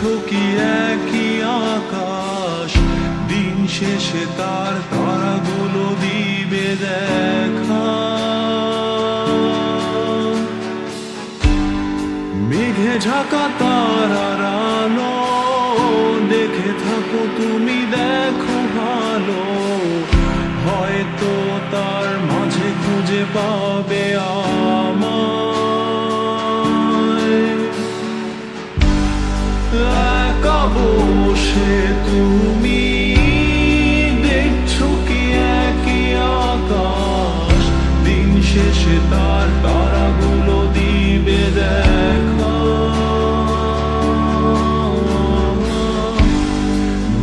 দেখছো কি একই আকাশ, দিন শেষে তার তারাগুলো দিবে দেখা। মেঘে ঢাকা তারার আলো দেখে থাকো তুমি, দেখো ভালো, হয়তো তার মাঝে খুঁজে পাবে আমায়। একা বসে তুমি দেখছো কি একই আকাশ, দিন শেষে তার তারাগুলো দিবে দেখা।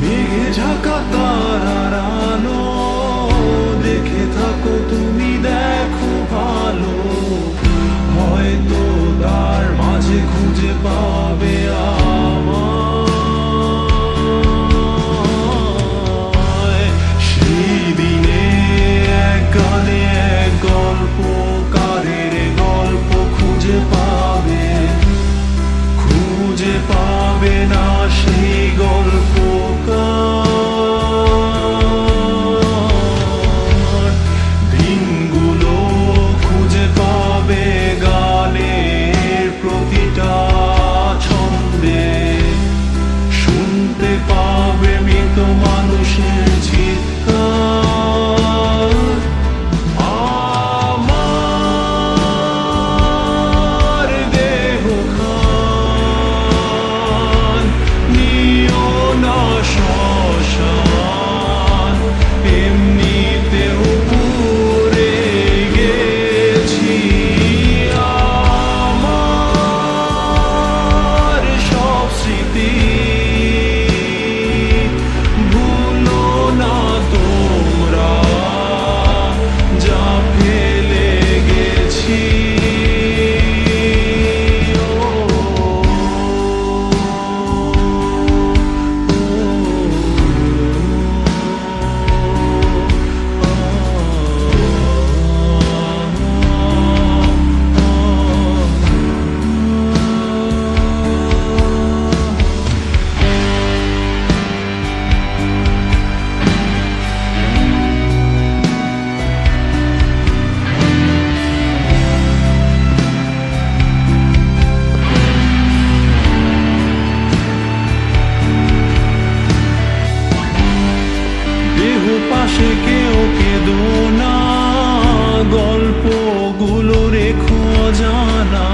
মেঘে ঢাকা তারার আলো দেখে থাকো তুমি, দেখো ভালো, হয়তো তার মাঝে খুঁজে পাবে আমায়। সেই দিনে এক গানে এক গল্পকারের গল্প খুঁজে পাবে, খুঁজে পাবে না সেই গল্পকার। দিনগুলো খুঁজে পাবে গানের প্রতিটা ছন্দে, শুনতে পাবে মৃত মানুষের চিৎকার। আমার দেহ খান নিও না শ্মশান, এমনিতেও পুড়ে গেছি। আমার সব স্মৃতি ভুলো না তোমরা, যা ফেলে গেছি। দেহ পাশে কেউ কেঁদো না, গল্পগুলো রেখো জানা,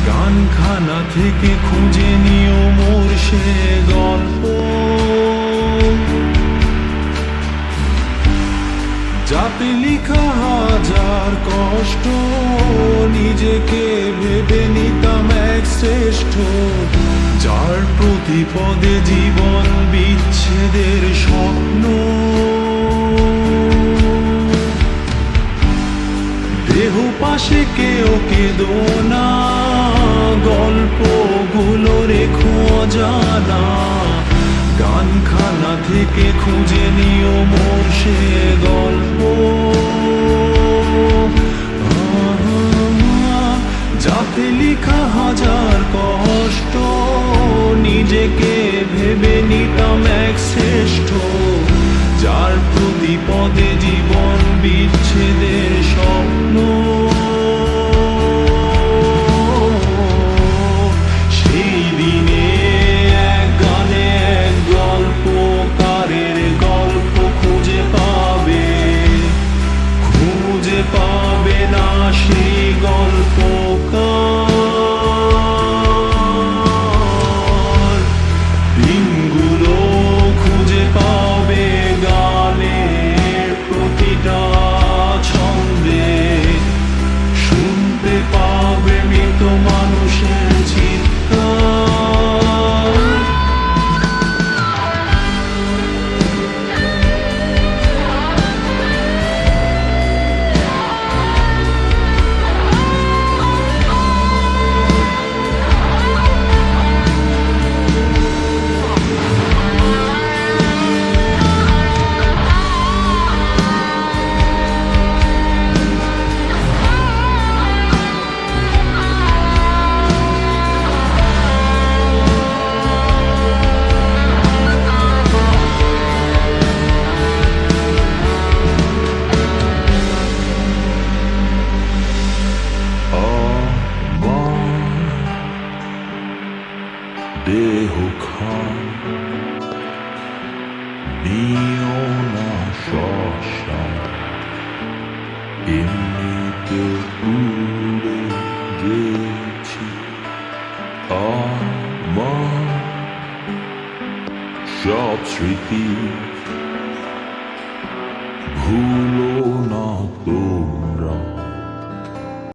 গানখানা থেকে খুঁজে নিও মোর সে গল্প। যাতে লিখা হাজার কষ্ট, নিজেকে ভেবে নিতাম এক শ্রেষ্ঠ, যার প্রতিপদে জীবন বিচ্ছেদের স্বপ্ন। দেহ পাশে কেউ কেঁদো না, গল্পগুলো রেখো জানা, গানখানা থেকে খুঁজে নিও মোর সে গল্প। যাতে লিখা হাজার কষ্ট, নিজেকে ভেবে নিতাম এক শ্রেষ্ঠ, যার প্রতিপদে জীবন বিচ্ছেদের স্বপ্ন। সেই দিনে এক গানে এক গল্পকারের গল্প খুঁজে পাবে, খুঁজে পাবে না সেই গল্পকার। দিনগুলো খুঁজে পাবে গানের প্রতিটা ছন্দে। এমনিতে উড়ে গেছি আমার সব স্মৃতি